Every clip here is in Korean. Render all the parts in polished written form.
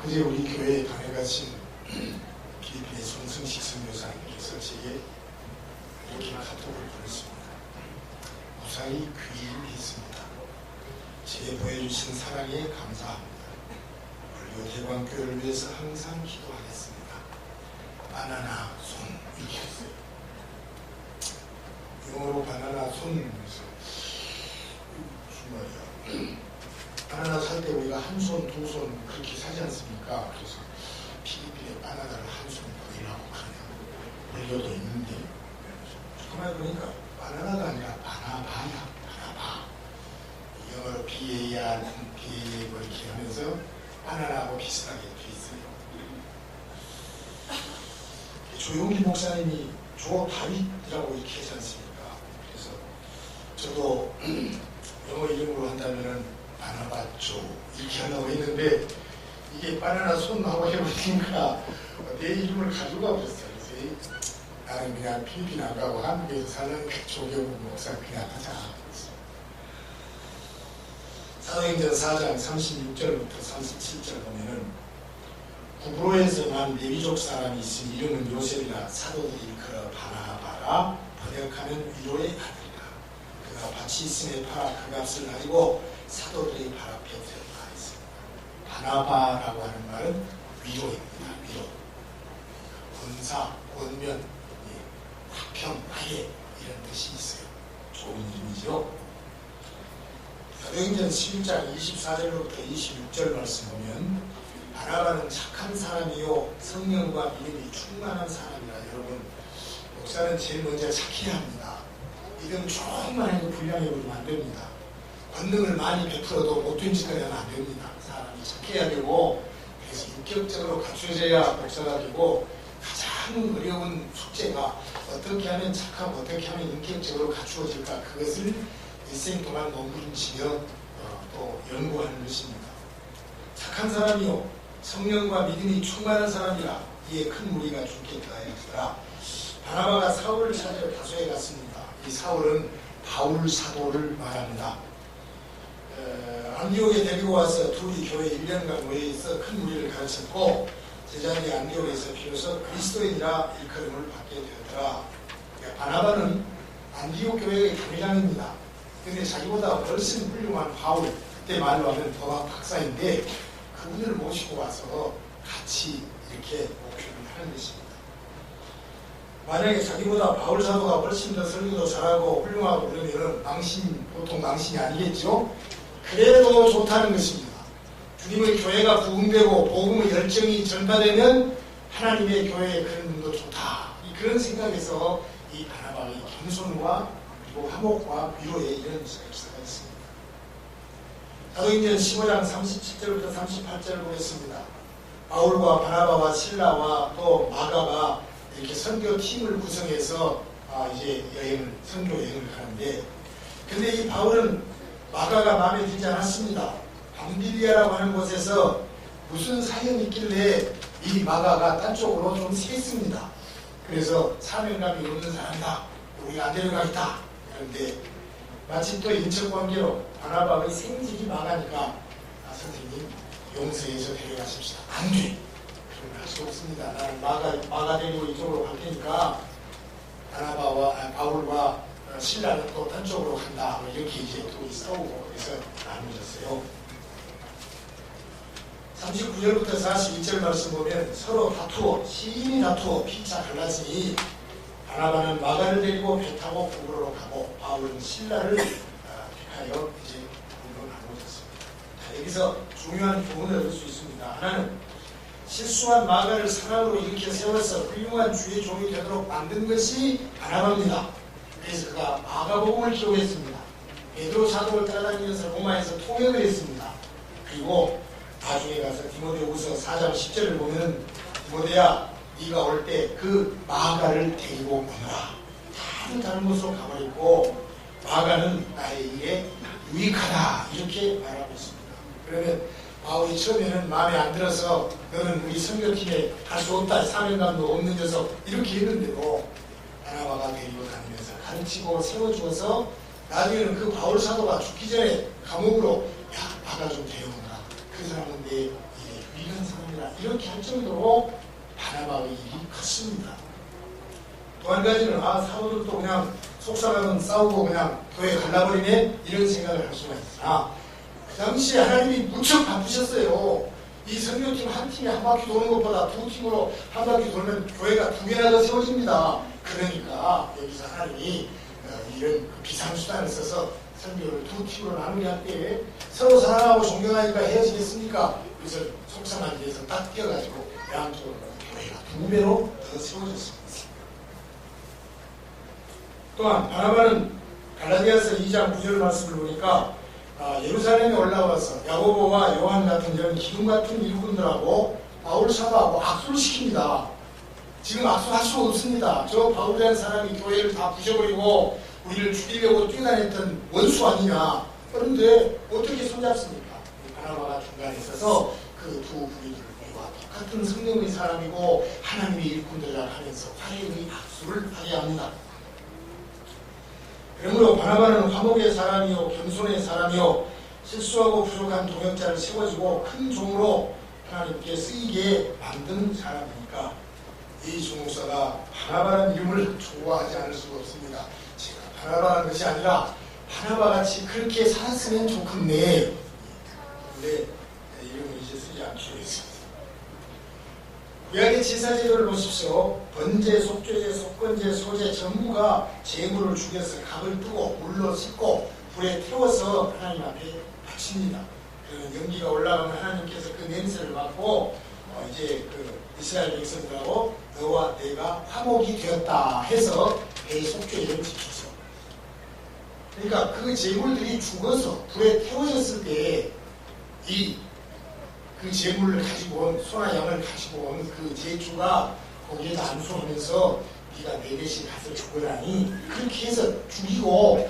어제 우리 교회에 다녀가신 필리핀의 손승식 선교사님께서 제게 이렇게 카톡을 보냈습니다. 무사히 귀임했습니다. 제게 보여주신 사랑에 감사합니다. 불교 대광교회를 위해서 항상 기도하겠습니다. 바나나 손 이렇게 했어요. 영어로 바나나 손 무슨 말이야. 바나나 살 때 우리가 한 손, 두 손 그렇게 사지 않습니까? 그래서 필리핀에 바나나를 한 손 보이라고 하는 불교도 있는데 정말 보니까 바나나가 아니라 바나바야. 바나바. 영어로 BAR, BA 뭐 이렇게 하면서 바나나하고 비슷하게 돼 있어요. 조용기 목사님이 조 다윗이라고 이렇게 하지 않습니까? 그래서 저도 영어 이름으로 한다면은 바나바조 이렇게 하려고 했는데 이게 바나나 손하고 해보니까 내 이름을 가져가 버렸어요. 그래서 나는 그냥 필리핀 안 가고 한국에서 사는 조경훈 목사 그냥 하자. 사도행전 4장 36절부터 37절 보면은 구브로에서 난 레위족 사람이 있으니 이름은 요셉이라 사도들이 일컬어 바나바라 번역하면 위로의 아들이라. 그가 밭이 있음에 팔아 그 값을 가지고 사도들이 발 앞에 들어가 있습니다. 바나바라고 하는 말은 위로입니다. 위로. 권사, 권면, 화평, 화해 이런 뜻이 있어요. 좋은 이름이죠. 사도행전 11장 24절부터 26절 말씀 보면 바나바는 착한 사람이요 성령과 믿음이 충만한 사람이라. 여러분, 목사는 제일 먼저 착해야 합니다. 믿음 조금만 해도 불량해버리면 안 됩니다. 권능을 많이 베풀어도 못된 짓거리 하면 안 됩니다. 사람이 착해야 되고, 그래서 인격적으로 갖춰져야 목사가 되고, 가장 어려운 숙제가 어떻게 하면 착하고 어떻게 하면 인격적으로 갖추어질까, 그것을 일생 동안 몸부림치며 또 연구하는 것입니다. 착한 사람이요 성령과 믿음이 충만한 사람이라 이에 큰 무리가 죽게 되었더라. 바나바가 사울을 찾으러 다소에 갔습니다. 이 사울은 바울 사도를 말합니다. 안디옥에 데리고 와서 둘이 교회 1년간 모여 있어 큰 무리를 가르쳤고 제자들이 안디옥에서 비로소 그리스도인이라 일컬음을 받게 되었더라. 그러니까 바나바는 안디옥 교회의 당회장입니다. 근데 자기보다 훨씬 훌륭한 바울, 그때 말로 하면 법학 박사인데 그분을 모시고 와서 같이 이렇게 목표를 하는 것입니다. 만약에 자기보다 바울 사도가 훨씬 더 설교도 잘하고 훌륭하고 그러면 보통 망신이 아니겠죠? 그래도 좋다는 것입니다. 주님의 교회가 부흥되고 복음의 열정이 전파되면 하나님의 교회의 그런 분도 좋다. 그런 생각에서 이 바나바의 겸손과 그리고 화목과 위로의 이런 역사가 있습니다. 사도행전 15장 37절부터 38절을 보겠습니다. 바울과 바나바와 실라와 또 마가가 이렇게 선교팀을 구성해서 이제 선교 여행을 가는데, 근데 이 바울은 마가가 마음에 들지 않았습니다. 밤빌리아라고 하는 곳에서 무슨 사연이 있길래 이 마가가 딴 쪽으로 좀 샜습니다. 그래서 사명감이 없는 사람이다. 우리가 안 데려가겠다. 그런데 마치 또 인척관계로 바나바의 생직이 마가니까 선생님 용서해서 데려가십시다. 안 돼. 그런 할 수 없습니다. 나는 마가 데리고 이쪽으로 갈 테니까 바울과 신라는 또 딴 쪽으로 간다. 이렇게 이제 둘이 싸우고 그래서 나누어졌어요. 39절부터 42절 말씀 보면 서로 심히 다투어 피차 갈랐으니 바나바는 마가를 데리고 배 타고 구브로로 가고 바울은 신라를 택하여 이제 구브로로 나누어졌습니다. 여기서 중요한 교훈을 얻을 수 있습니다. 하나는 실수한 마가를 사랑으로 일으켜 세워서 훌륭한 주의 종이 되도록 만든 것이 바나바입니다. 그래서 그가 마가복음을 기록했습니다. 베드로 사도를 따라다니면서 로마에서 통역을 했습니다. 그리고 나중에 가서 디모데후서 4장 10절을 보면 디모데야 네가 올 때 그 마가를 데리고 오너라. 다른 곳으로 가버렸고 마가는 나의 일에 유익하다 이렇게 말하고 있습니다. 그러면 바울이 처음에는 마음에 안 들어서 너는 우리 선교팀에 갈 수 없다. 사명감도 없는 녀석 이렇게 했는데도 바나바가 데리고 다니면서 가르치고 세워주어서 나중에는 그 바울 사도가 죽기 전에 감옥으로 야 마가 좀 데려오라. 그 사람은 내 일에 유익한 사람이라 이렇게 할 정도로 바나바의 일이 컸습니다. 또 한 가지는 사도들도 그냥 속상하면 싸우고 그냥 교회 갈라버리네 이런 생각을 할 수가 있으나 그 당시에 하나님이 무척 바쁘셨어요. 이 선교팀 한 팀이 한 바퀴 도는 것보다 두 팀으로 한 바퀴 돌면 교회가 두 개나 더 세워집니다. 그러니까 여기서 하나님이 이런 비상수단을 써서 선교를 두 팀으로 나누게 할 때 서로 사랑하고 존경하니까 헤어지겠습니까? 그래서 속상한 데에서 딱 뛰어가지고 양쪽으로 교회가 두 배로 더 세워졌습니다. 또한 바나바는 갈라디아서 2장 9절 말씀을 보니까 예루살렘에 올라와서 야고보와 요한 같은 이런 기둥 같은 일꾼들하고 바울 사도하고 악수를 시킵니다. 지금 악수할 수 없습니다. 저 바울이라는 사람이 교회를 다 부셔버리고 우리를 죽이려고 뛰어다녔던 원수 아니냐. 그런데 어떻게 손잡습니까? 바나바가 중간에 있어서 그 두 부류들을 우리와 똑같은 성령의 사람이고 하나님의 일꾼들이라 하면서 화해의 악수를 하게 합니다. 그러므로 바나바는 화목의 사람이요 겸손의 사람이요 실수하고 부족한 동역자를 세워주고 큰 종으로 하나님께 쓰이게 만든 사람이니까 이 조목사가 바나바라는 이름을 좋아하지 않을 수가 없습니다. 제가 바나바라는 것이 아니라 바나바같이 그렇게 살았으면 좋겠네. 근데 이름을 이제 쓰지 않기로 했습니다. 구약의 제사제도를 보십시오. 번제, 속죄제, 속건제, 소제 전부가 제물을 죽여서 갑을 뜨고 물로 씻고 불에 태워서 하나님 앞에 바칩니다. 그 연기가 올라가면 하나님께서 그 냄새를 맡고 이제 그 이스라엘 백성들하고 너와 내가 화목이 되었다 해서 대속죄를 지키죠. 그러니까 그 제물들이 죽어서 불에 태워졌을 때 그 제물을 가지고 온 소나 양을 가지고 온 그 제주가 거기에다 안수하면서 네가 내 대신 가서 죽으라니 그렇게 해서 죽이고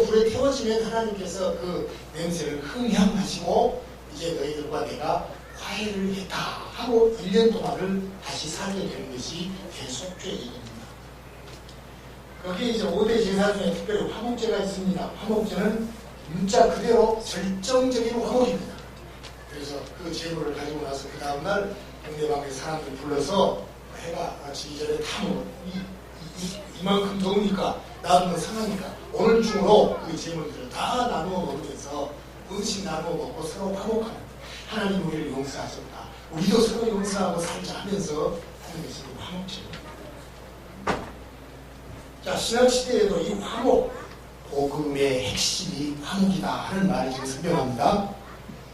불에 태워지면 하나님께서 그 냄새를 흥향하시고 이제 너희들과 내가 화해를 했다 하고 1년 동안을 다시 살게 되는 것이 대속죄입니다. 거기에 이제 5대 제사 중에 특별히 화목제가 있습니다. 화목제는 문자 그대로 절정적인 화목입니다. 그래서 그 제물을 가지고 나서 그 다음날 동네방네 사람들 불러서 해가 지기 전에 다 먹어. 이만큼 더우니까 나도 상하니까 오늘 중으로 그 제물들을 다 나누어 먹으면서 음식 나누어 먹고 서로 화목하는 하나님 우리를 용서하셨다. 우리도 서로 용서하고 살자 하면서 하는 것이 화목제입니다. 자, 신약시대에도 이 화목, 복음의 핵심이 화목이다 하는 말이 지금 성경합니다.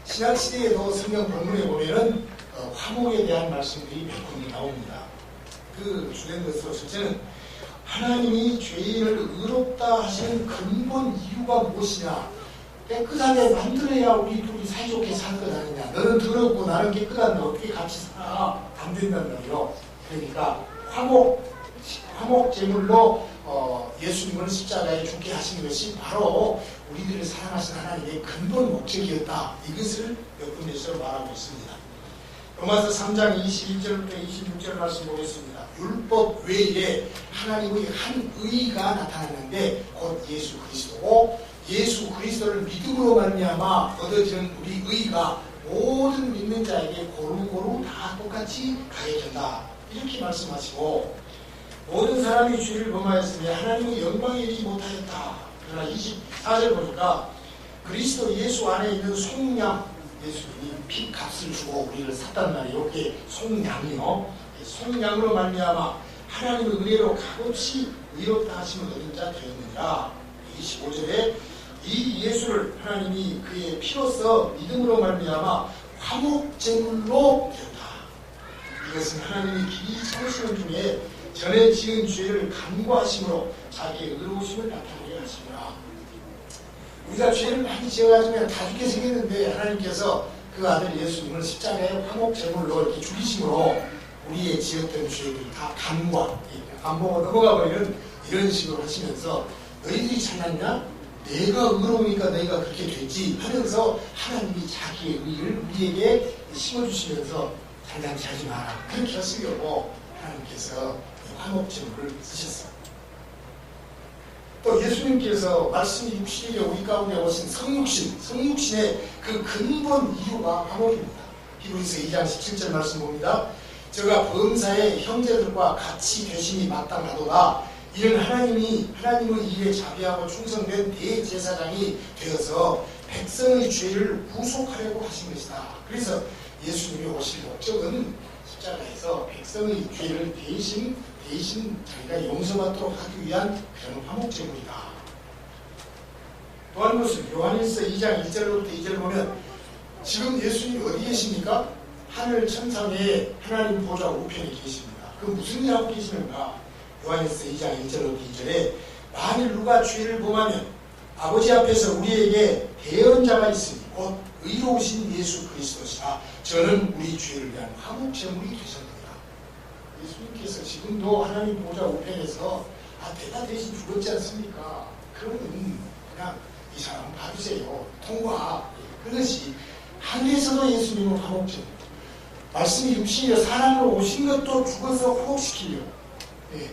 신약시대에도 성경 본문에 보면은 화목에 대한 말씀들이 몇 군데 나옵니다. 그 주된 것으로 첫째는 하나님이 죄인을 의롭다 하시는 근본 이유가 무엇이냐? 깨끗하게 만들어야 우리 둘이 사이좋게 살 것 아니냐? 너는 더럽고 나는 깨끗한데 어떻게 같이 살아? 안 된단 말이에요. 그러니까 화목 제물로 예수님을 십자가에 죽게 하신 것이 바로 우리들을 사랑하신 하나님의 근본 목적이었다. 이것을 몇 군데서 말하고 있습니다. 로마서 3장 21절부터 26절 말씀 보겠습니다. 율법 외에 하나님의 한 의가 나타났는데 곧 예수 그리스도고 예수 그리스도를 믿음으로 말미암아 얻어지는 우리 의가 모든 믿는 자에게 고루고루 다 똑같이 가해진다. 이렇게 말씀하시고 모든 사람이 죄를 범하였으니 하나님의 영광에 이르지 못하였다. 그러나 24절 보니까 그리스도 예수 안에 있는 속량, 예수님이 피값을 주고 우리를 샀단 말이에요. 이게 속량이요. 속량으로 말미암아 하나님의 은혜로 값없이 의롭다 하심을 얻은 자 되었느니라. 25절에 이 예수를 하나님이 그의 피로써 믿음으로 말미암아 화목제물로 되었다. 이것은 하나님이 길이 참으시는 중에 전에 지은 죄를 간구하심으로 자기의 의로우심을 나타내게 하시구나. 우리가 죄를 많이 지어가지고 다 죽게 생겼는데 하나님께서 그 아들 예수님을 십자가에 화목제물로 이렇게 죽이심으로 우리의 지었던 죄들이 다 간과 안 보고 넘어가 버리는 이런 식으로 하시면서 너희들이 잘났냐? 내가 의로우니까 너희가 그렇게 됐지 하면서 하나님이 자기의 의를 우리에게 심어주시면서 장난치 하지 마라. 그렇게 하시려고 하나님께서 화목제물을 쓰셨어요. 또 예수님께서 말씀이 육신이여 우리 가운데 오신 성육신의 그 근본 이유가 화목입니다. 히브리서 2장 17절 말씀 봅니다. 저가 범사의 형제들과 같이 되심이 마땅하도다. 이는 하나님의 일에 자비하고 충성된 대제사장이 되어서 백성의 죄를 구속하려고 하신 것이다. 그래서 예수님이 오실 목적은 십자가에서 백성의 죄를 대신 자기가 용서받도록 하기 위한 그런 화목제물이다. 또 한 것은 요한일서 2장 1절로부터 2절을 보면 지금 예수님이 어디 계십니까? 하늘 천상에 하나님 보좌 우편에 계십니다. 그 무슨 일 하고 계시는가? 요한일서 2장 1절로부터 2절에 만일 누가 죄를 범하면 아버지 앞에서 우리에게 대언자가 있으니 곧 의로우신 예수 그리스도시라. 저는 우리 죄를 위한 화목제물이 되셨느니라. 예수님께서 지금도 하나님 보좌 우편에서 대다 대신 죽었지 않습니까? 그러면 그냥 이 사람 봐주세요. 통과. 그것이 하늘에서도 예수님은 화목제물. 말씀이 육신이라 사람으로 오신 것도 죽어서 화목시키려고. 예.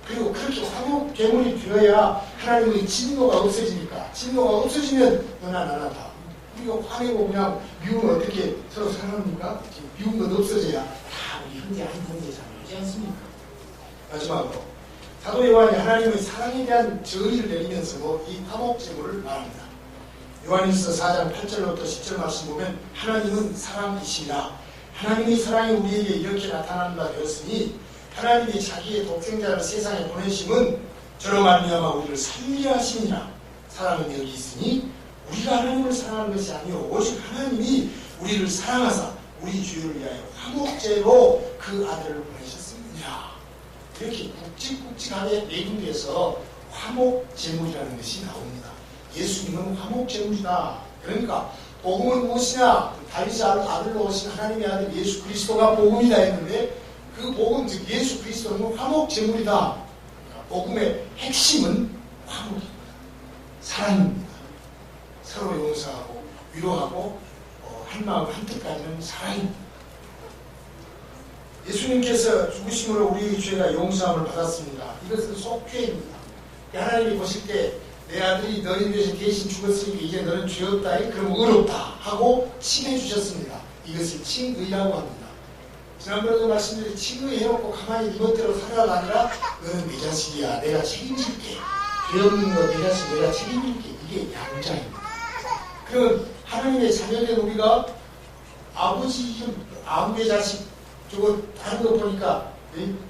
그리고 그렇게 화목제물이 되어야 하나님의 진노가 없어지니까. 진노가 없어지면 너나 나나 다. 우리가 화내고 그냥 미우면 어떻게 서로 사랑합니까? 미운 건 없어져야 다 우리 형제 한 형제잖아요. 그렇지 않습니까? 마지막으로 사도 요한이 하나님의 사랑에 대한 정의를 내리면서도 이 화목제물을 말합니다. 요한일서 4장 8절부터 10절 말씀 보면 하나님은 사랑이시라. 하나님의 사랑이 우리에게 이렇게 나타나는 바 되었으니 하나님이 자기의 독생자를 세상에 보내심은 저로 말미암아 우리를 살리려 하심이라. 사랑은 여기 있으니 우리가 하나님을 사랑하는 것이 아니요 오직 하나님이 우리를 사랑하사 우리 죄를 위하여 화목제로 그 아들을 보내셨습니다. 이렇게 굵직굵직하게 내분돼서 화목제물이라는 것이 나옵니다. 예수님은 화목제물이다. 그러니까 복음은 무엇이냐? 다윗의 아들로 오신 하나님의 아들 예수 그리스도가 복음이다 했는데 그 복음 즉 예수 그리스도는 화목제물이다. 그러니까 복음의 핵심은 화목입니다. 사랑입니다. 서로 용서하고 위로하고 한마음 한뜻까지는 사랑입니다. 예수님께서 죽으심으로 우리의 죄가 용서함을 받았습니다. 이것은 속죄입니다. 하나님이 보실 때 내 아들이 너희 위해서 대신 죽었으니까 이제 너는 죄 없다. 그럼 의롭다 하고 칭해 주셨습니다. 이것을 칭의라고 합니다. 지난번에도 말씀드린 칭의해놓고 가만히 네 멋대로 살아가 아니라 너는 내 자식이야. 내가 책임질게. 죄 없는 거 내 자식 내가 책임질게. 이게 양자입니다. 그러면 하나님의 자녀된 우리가 아버지의 자식 저거 다른 거 보니까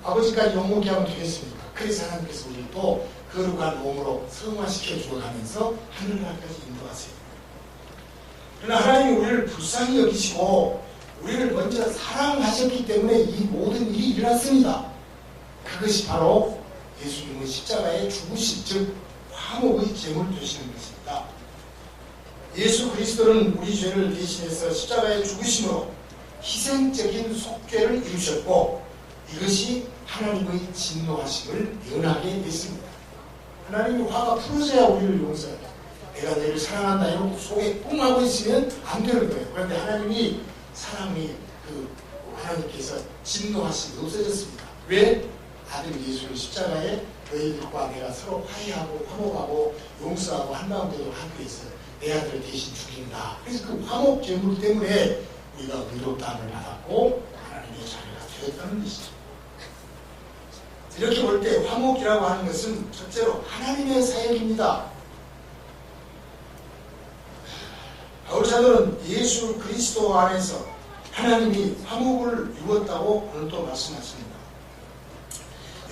아버지까지 욕먹게 하면 되겠습니까? 그래서 하나님께서 우리를 또 거룩한 몸으로 성화시켜 주어가면서 하늘나라까지 인도하세요. 그러나 하나님이 우리를 불쌍히 여기시고 우리를 먼저 사랑하셨기 때문에 이 모든 일이 일어났습니다. 그것이 바로 예수님의 십자가의 죽으심 즉 화목의 제물 되시는 것입니다. 예수 그리스도는 우리 죄를 대신해서 십자가에 죽으심으로 희생적인 속죄를 이루셨고 이것이 하나님의 진노하심을 면하게 했습니다. 하나님이 화가 풀어져야 우리를 용서해요. 내가 너를 사랑한다 해놓고 속에 뿡 하고 있으면 안 되는 거예요. 그런데 하나님이 사랑이 하나님께서 진노하심이 없어졌습니다. 왜? 아들 예수를 십자가에 너희들과 내가 서로 화해하고 화목하고 용서하고 한마음대로 하기 위해서 내 아들을 대신 죽인다. 그래서 그 화목 제물 때문에 우리가 의롭다함을 받았고 하나님의 자녀가 되었다는 것이죠. 이렇게 볼 때 화목이라고 하는 것은 첫째로 하나님의 사역입니다. 바울 사도는 예수 그리스도 안에서 하나님이 화목을 이루었다고 오늘 또 말씀하십니다.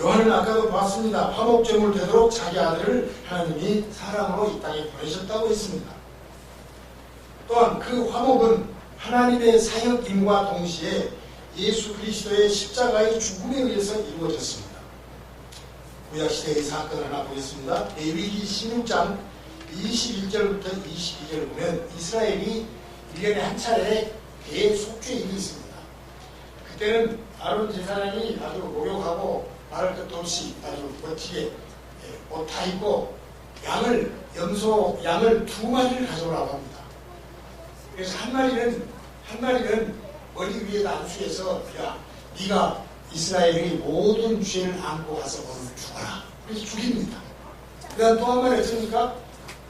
요한은 아까도 봤습니다. 화목제물 되도록 자기 아들을 하나님이 사랑으로 이 땅에 보내셨다고 했습니다. 또한 그 화목은 하나님의 사역임과 동시에 예수 그리스도의 십자가의 죽음에 의해서 이루어졌습니다. 구약시대의 사건 하나 보겠습니다. 레위기 16장 21절부터 22절을 보면 이스라엘이 1년에 한 차례 대속죄일이 있습니다. 그때는 아론 제사장이 아주 목욕하고 말할 것도 없이 아주 멋지게 옷 다 입고 양을 2마리를 가져오라고 합니다. 그래서 한 마리는 머리 위에다 안수해서 야 네가 이스라엘의 모든 죄를 안고 가서 오늘 죽어라. 그래서 죽입니다. 그 다음 또 한 마리 했으니까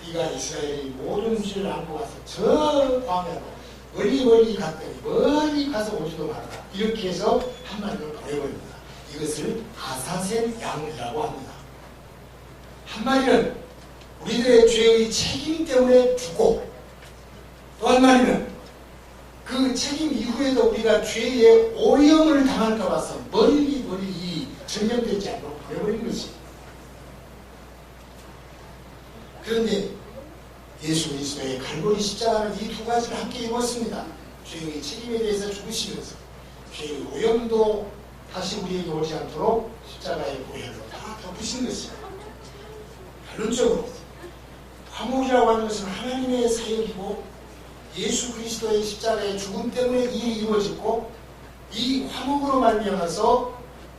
네가 이스라엘의 모든 죄를 안고 가서 저 광야로 멀리 갔더니 멀리 가서 오지도 말아라. 이렇게 해서 한 마리를 보내버립니다. 이것을 아사셀 양이라고 합니다. 한 마리는 우리들의 죄의 책임 때문에 죽고, 또 한 마리는 그 책임 이후에도 우리가 죄의 오염을 당할까 봐서 멀리 전염되지 않고 보내버린 것이. 그런데 예수 그리스도의 갈보리 십자가는 이 두 가지를 함께 입었습니다. 죄의 책임에 대해서 죽으시면서 죄의 오염도 다시 우리에게 오지 않도록 십자가의 보혈로 다 덮으신 것이다. 결론적으로 화목이라고 하는 것은 하나님의 사역이고, 예수 그리스도의 십자가의 죽음 때문에 일이 이루어졌고, 이 화목으로 말미암아서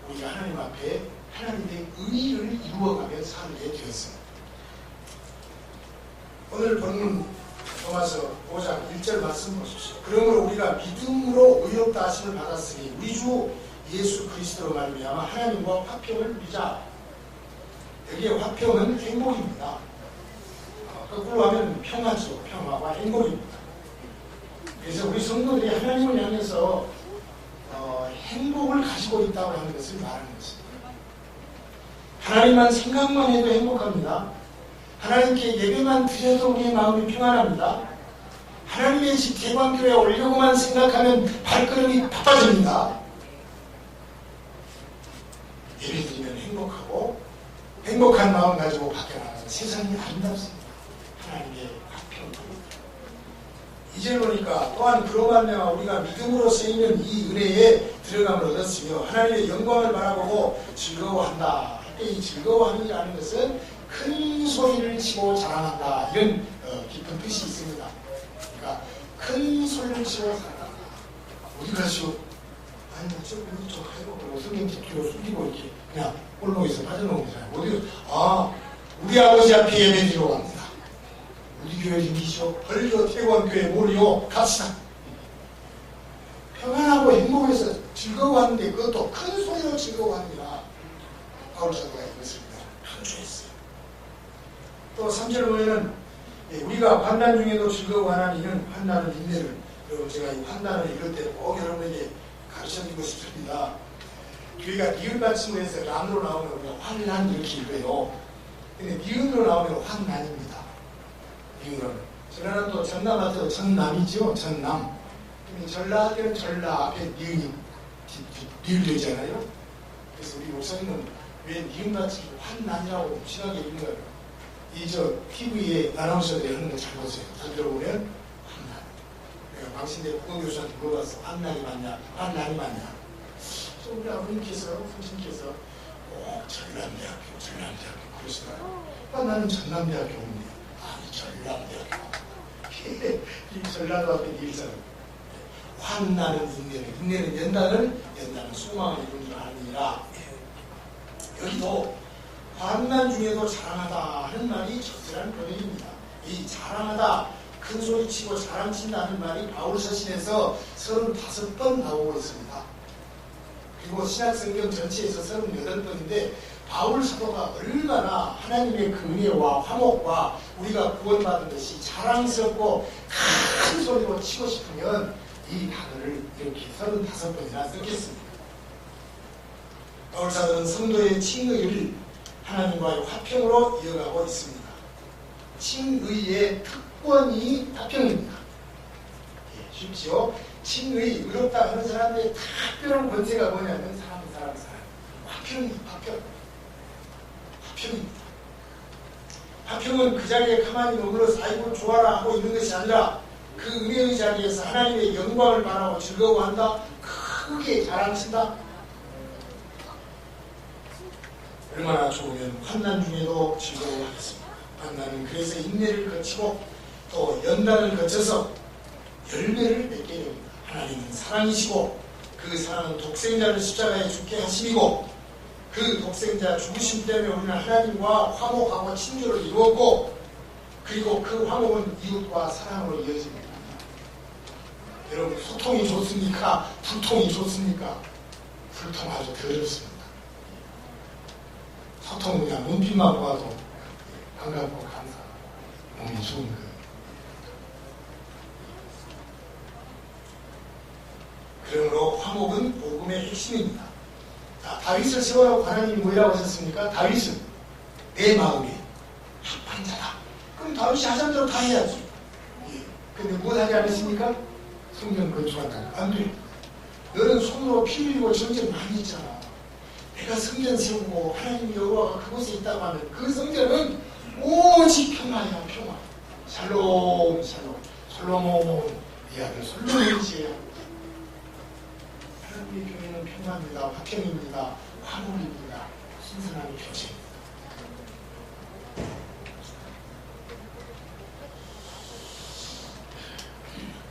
우리가 하나님 앞에 하나님의 의를 이루어가며 살게 되었습니다. 오늘 본문 로마서 5장 1절 말씀 보십시오. 그러므로 우리가 믿음으로 의롭다 하심을 받았으니 우리 주 예수 그리스도로 말미암아 하나님과 화평을 누리자. 여기에 화평은 행복입니다. 거꾸로 하면 평화죠. 평화와 행복입니다. 그래서 우리 성도들이 하나님을 향해서 행복을 가지고 있다고 하는 것을 말하는 것입니다. 하나님만 생각만 해도 행복합니다. 하나님께 예배만 드려도 우리의 마음이 평안합니다. 하나님의 집 대광교회에 오려고만 생각하면 발걸음이 바빠집니다. 예배드리면 행복하고, 행복한 마음 가지고 밖에 나가서 세상이 아름답습니다. 하나님의 화평입니다. 이제 보니까 또한 그로 말미암아 우리가 믿음으로 쓰이는 이 은혜에 들어감을 얻었으며 하나님의 영광을 바라보고 즐거워한다. 이 즐거워함이라는 것은 큰 소리를 치고 자랑한다. 이런 깊은 뜻이 있습니다. 그러니까 큰 소리를 치고 자랑한다. 어디 가시오? 아니, 좀 해보고 성경책 뒤로 숨기고 이렇게 그냥 골목에서 빠져나오는 거잖아요. 어디, 우리 아버지 앞에 예배드리러 갑니다. 우리 교회 중이시오? 벌교 태관교회 모리오 갑시다. 평안하고 행복해서 즐거워하는데 그것도 큰 소리로 즐거워합니다. 바울 사도가 이것을 강조했어요. 또 3절 보면은 우리가 환난 중에도 즐거워하는 이는 환난은 인내를, 그리고 제가 이 환난을 이럴 때 꼭 여러분에게 가르쳐드리고 싶습니다. 교회가 니을 받침으로 해서 람으로 나오면 우리가 환난 이렇게 읽어요. 근데 니은으로 나오면 환난입니다. 니은으로는. 전라는 또 전남한테도 전남이죠. 전남. 전라 때는 전라 앞에 니은이 되잖아요. 그래서 우리 목사님은 왜 니은 받침이 환난이라고 심하게 읽는 거예요. TV에 아나운서들이 하는 거 잘 보세요. 잘 들어보면 환난. 내가 방신대 국어교수한테 물어봤어. 환난이 맞냐? 환난이 맞냐? 우리 아버님께서,父亲께서 꼭 전남대학교 그러시더라고요. 나는 전남대학교인데. 아니, 전남대학교. 이 전라도 앞에 일사람. 환난은 인내는 연단은 소망을 이룬 줄 아느니라. 여기도 환난 중에도 자랑하다 하는 말이 적절한 표현입니다. 이 자랑하다, 큰 소리 치고 자랑친다는 말이 바울 서신에서 35번 나오고 있습니다. 그리고 신약성경 전체에서 38번인데 바울 사도가 얼마나 하나님의 그 은혜와 화목과 우리가 구원받은 것이 자랑스럽고 큰 소리로 치고 싶으면 이 단어를 이렇게 35번이나 썼겠습니다. 바울 사도는 성도의 칭의를 하나님과의 화평으로 이어가고 있습니다. 칭의의 특권이 화평입니다. 쉽지요? 칭의, 의롭다 하는 사람들의 특별한 권세가 뭐냐면 사람. 화평입니다. 화평은 그 자리에 가만히 머물러서 아이고 좋아라 하고 있는 것이 아니라 그 은혜의 자리에서 하나님의 영광을 바라고 즐거워한다. 크게 자랑친다. 얼마나 좋으면 환난 중에도 즐거워하겠습니다. 환난은 그래서 인내를 거치고 또 연단을 거쳐서 열매를 맺게 됩니다. 하나님은 사랑이시고 그 사랑은 독생자를 십자가에 죽게 하심이고 그 독생자 죽으심 때문에 우리는 하나님과 화목하고 친교를 이루었고 그리고 그 화목은 이웃과 사랑으로 이어집니다. 여러분 소통이 좋습니까? 불통이 좋습니까? 불통 아주 더럽습니다. 소통은 그냥 눈빛만 보아도 반갑고 감사하고 몸이 좋은 거예요. 그러므로 화목은 복음의 핵심입니다. 자, 다윗을 세워놓고 하나님이 뭐라고 하셨습니까? 다윗은 내 마음에 합한 자다. 그럼 다윗이 하자는 대로 다 해야지. 예. 근데 무엇하지 않았습니까? 성전 건축한다. 안 돼. 너는 손으로 피 흘리고 전쟁 많이 했잖아. 내가 성전 세우고 하나님 여호와가 그곳에 있다고 하면 그 성전은 오직 평화야, 평화. 샬롬, 샬롬. 솔로몬 이 아들 솔로몬이 지어야 합니다. 하나님의 교회는 평화입니다. 화평입니다. 화목입니다. 신선함의 표시입니다.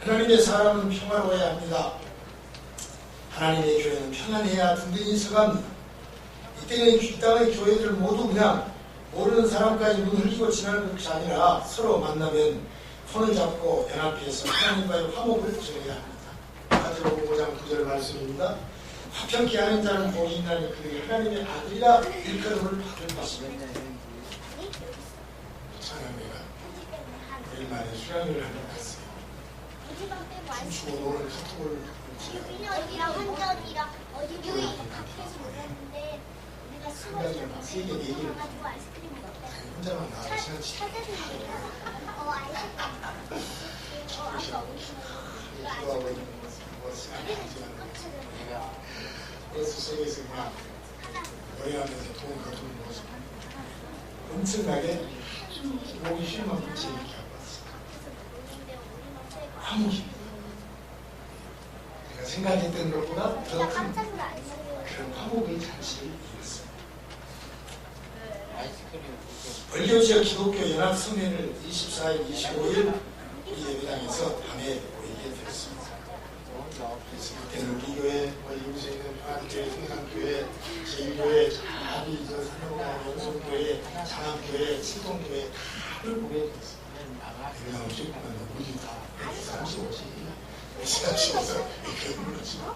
하나님의 사람은 평화로워야 합니다. 하나님의 교회는 평안해야 든든히 서갑니다. 이때는 이 땅의 교회들 모두 그냥 모르는 사람까지 눈 흘리고 지나는 것이 아니라 서로 만나면 손을 잡고 연합해서 하나님과의 화목을 전해야 합니다. 가드로 5장 9절 말씀입니다. 화평케 하는 자는 복이 있나니 그들이 하나님의 아들이라 일컬음을 받을 것입니다. 찬양회가 오랜만에 수련회를 하는 것 같습니다. 춤추고 노는 카톡을 어디랑 한전이랑 어디 교회 밖에서 놀았는데 우리가 수업을 세계 얘기를 가지고 아이스크림 먹었대. 혼자만 나와 시간 치 찾아주세요. 기도하고 있는 뭐 시간이 지나는 버스 속에서 그냥 노래하면서 돈 거두는 모습 엄청나게 목이 쉴 만큼 재밌게 하고 왔어요. 화목입니다. 내가 생각했던 것보다 더 큰 그런 화목의 잔치를 이뤘습니다. 벌교지역 기독교 연합성회를 24일, 25일 우리 예배당에서 밤에 모이게 되었습니다. 그래서 그때는 우리 교회, 이곳에 있는 평안교회, 성산교회, 제일교회, 자비, 산업관, 영성교회, 장암교회, 칠동교회 다를 보게 되었습니다. 예배당 없이 보면 우리 다 35시 시간씩에서 교회를 치고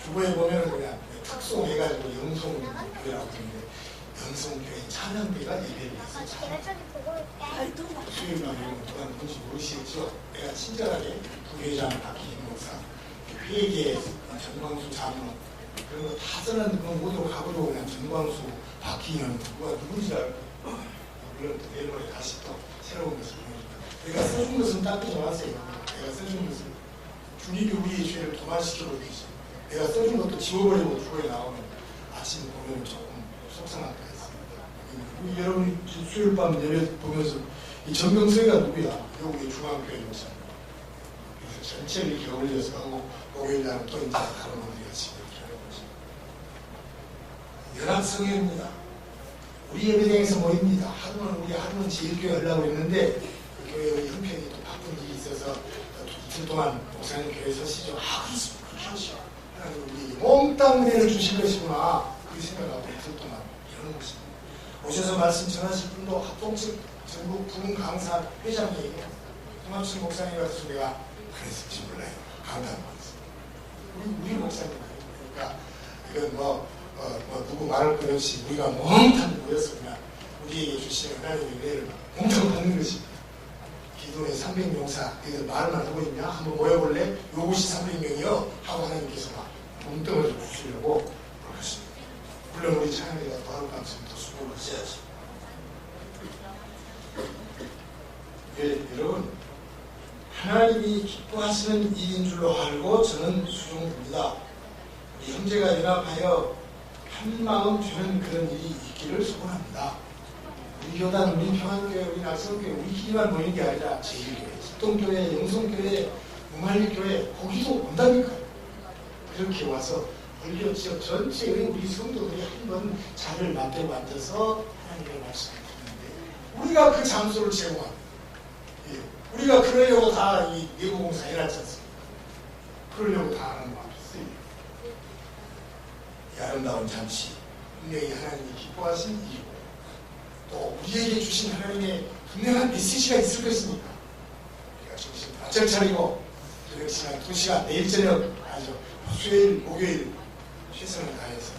주보에 보면 그냥 특송해가지고 영성교회라고 하는데 영성교회 찬양대가 예배를 해서 수요일날 이런 거 누가 누군지 모르시겠죠? 내가 친절하게 부회장 박희인 목사, 회계 전광수 장로 그런 거 다 써놨는데 그건 모두 가보려고 그냥 전광수 박희인 누가 누군지 알고 물론 또 내일 모레 다시 또 새로운 것을 보여줍니다. 내가 써준 것은 닦지 마세요. 내가 써준 것은 주님이 우리의 죄를 도말시켜버리고 계십니다. 내가 써준 것도 지워버리고 주보에 나오면 아침 보면 조금 속상할 때가 있습니다. 여러분이 수요일 밤 예배 보면서 이 전명수가 누구야? 여기 중앙교회 목사. 그래서 전체를 이렇게 올려서 하고 목요일날 또 이제 다른 분들이 같이 이렇게 하는 거죠. 연합성회입니다. 우리 예배당에서 모입니다. 하루는 제일교회 하려고 했는데 그 교회 형편이 또 바쁜 일이 있어서 이틀 동안 목사님 교회 서시죠. 그렇습니다. 그렇게 하시죠. 하나님 우리 몽땅 은혜를 주실 것이구나. 그 생각하고 이틀 동안 이러는 것입니다. 오셔서 말씀 전하실 분도 합동측 전국 부흥 강사 회장이에요. 통합식 목사님 같아서 내가 그랬을지 몰라요. 강단을 받았어요. 우리 목사님 그러니까 이건 누구 말할 것 없이 우리가 몽땅 모여서 그냥 우리에게 주시는 하나님의 은혜를 몽땅 받는 것입니다. 기도의 300명사 너희들 말만 하고 있냐? 한번 모여볼래? 요것이 300명이요? 하고 하나님께서 막 몽땅을 주시려고 그러십니다. 물론 우리 찬양이가 더 하루 감사님 더 수고를 하셔야지. 여러분 하나님이 기뻐하시는 일인 줄로 알고 저는 수종됩니다. 우리 형제가 연합하여 한 마음 되는 그런 일이 있기를 소원합니다. 우리 교단, 우리 평안교회, 우리 낙성교회, 우리끼리만 모이는 게 아니라 제일교회, 집동교회, 영성교회, 무말리교회 거기도 온다니까요. 그렇게 와서 벌교 지역 전체의 우리 성도들이 한번 자리를 만들고 앉아서 하나님의 말씀을 듣는데 우리가 그 장소를 제공합니다. 우리가 그러려고 다 이 내부공사 해놨지 않습니까? 그러려고 다 하는 거 없어요. 이 아름다운 잠시 분명히 하나님이 기뻐하신 일이고 또 우리에게 주신 하나님의 분명한 메시지가 있을 것이니까 우리가 정신 바짝 차리고 저녁 시간 2시간 내일 저녁 아니죠. 수요일, 목요일 최선을 다해서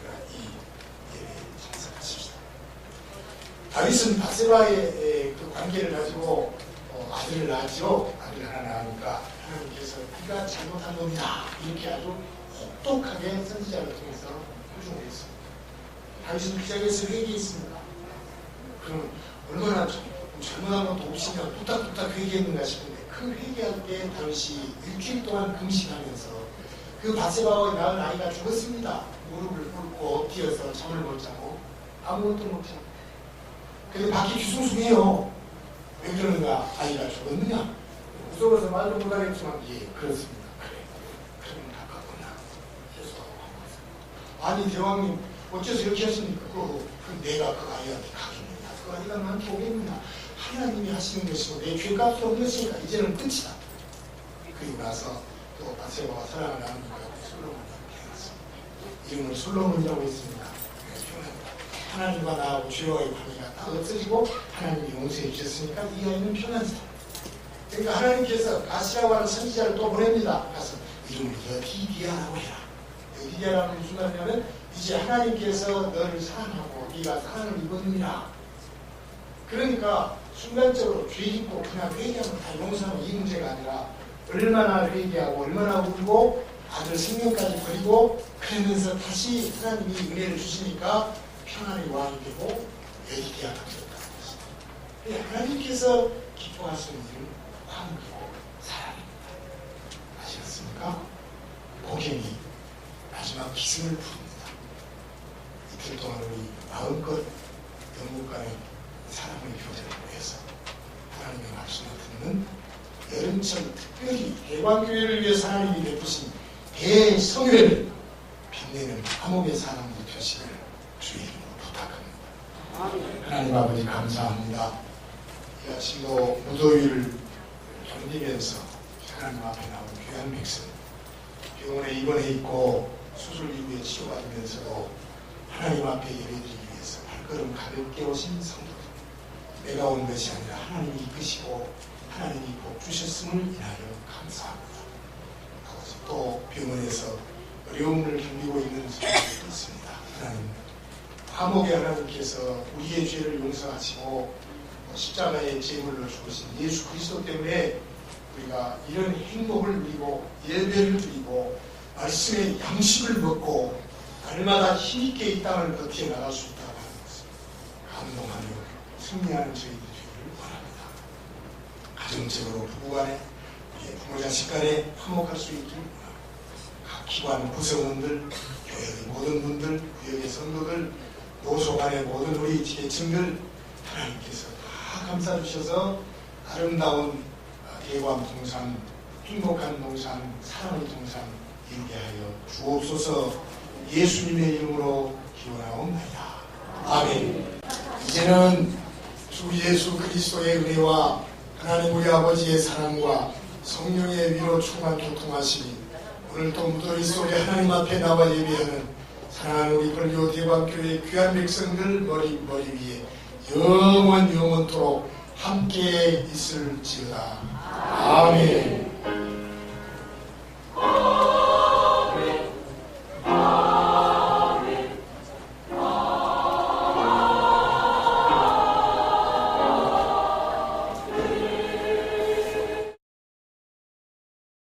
우리가 이 예배에 참석하십시다. 다윗은 바세바의 그 관계를 가지고 아들을 낳았죠. 아들을 소리를 하나 나오니까 하나님께서 네가 잘못한 놈이다 이렇게 아주 혹독하게 선지자를 통해서 표정을 했습니다. 다윗은 그 자리에서 회개했습니다. 그럼 얼마나 잘못한 것도 없이 그냥 뚝딱뚝딱 회개했는가 싶은데 그 회개할 때 다윗이 일주일 동안 금식하면서 그 바세바와 낳은 아이가 죽었습니다. 무릎을 꿇고 엎드려서 잠을 못 자고 아무것도 못 자고. 근데 밖이 뒤숭숭해요. 왜 그러는가? 아이가 죽었느냐? 무서워서 말도 못하겠지만 예 그렇습니다. 그래 그러면 가깝구나. 그래서 아니 대왕님 어째서 이렇게 하십니까? 그럼 내가 그 아이한테 가겠느냐? 그 아이가 나한테 오겠느냐? 하나님이 하시는 것이고 내 죄값이 없으니까 이제는 끝이다. 그리고 나서 또 바세바와 사랑을 나누니까 솔로몬을 태어났습니다. 이름을 솔로몬이라고 했습니다. 하나님과 나하고 죄와의 관계가 다 없어지고 하나님이 용서해 주셨으니까 이 아이는 편하지. 그러니까 하나님께서 가시라고 하는 선지자를 또 보냅니다. 가서 이름을 여디디아라고 해라. 여디디아라는 무슨 말이냐면 이제 하나님께서 너를 사랑하고 네가 사랑을 입었느니라. 그러니까 순간적으로 죄 짓고 그냥 회개하면 다 용서하는 이 문제가 아니라 얼마나 회개하고 얼마나 울고 아들 생명까지 버리고 그러면서 다시 하나님이 은혜를 주시니까 평안의 왕이 되고 여디디아가 되었다는 것입니다. 하나님께서 기뻐하시는 일은 화목이고 사랑입니다. 아시겠습니까? 복음이 마지막 기승을 부릅니다. 이틀 동안 우리 마음껏 영국 간의 사랑의 교제를 위해서 하나님의 말씀을 듣는 여름철 특별히 대광교회를 위해서 하나님이 베푸신 대성회를 빛내는 화목의 사랑이 되시기를 주의 이름으로 부탁합니다. 하나님 아버지 감사합니다. 이 아침도 무더위를 견디면서 하나님 앞에 나온 귀한 백성 병원에 입원해 있고 수술 이후에 치료받으면서도 하나님 앞에 예배드리기 위해서 발걸음 가볍게 오신 성도들 내가 온 것이 아니라 하나님이 이끄시고 하나님이 복 주셨음을 인하여 감사합니다. 아버지 또 병원에서 어려움을 견디고 있는 성도들이 있습니다. 하나님 화목의 하나님께서 우리의 죄를 용서하시고 십자가의 제물로 죽으신 예수 그리스도 때문에 우리가 이런 행복을 누리고 예배를 드리고 말씀의 양식을 먹고 날마다 힘있게 이 땅을 버텨나갈 수 있다고 하는 것을 감동하며 승리하는 저희들이 되기를 원합니다. 가정적으로 부부간에 부모 자식 간에 화목할 수 있기를 원합니다. 각 기관 구성원들 교회의 모든 분들 구역의 성도들 노소 간의 모든 우리 계층들 하나님께서 다 감싸 주셔서 아름다운 대광 동산 행복한 동산 사랑의 동산 이루게 하여 주옵소서. 예수님의 이름으로 기원하옵나이다. 아멘. 이제는 주 예수 그리스도의 은혜와 하나님 우리 아버지의 사랑과 성령의 위로 충만 교통하시니 오늘도 무더위 속에 하나님 앞에 나와 예배하는 사랑하는 우리 벌교 대광교회 귀한 백성들 머리 위에 영원토록 함께 있을지어다. 아멘.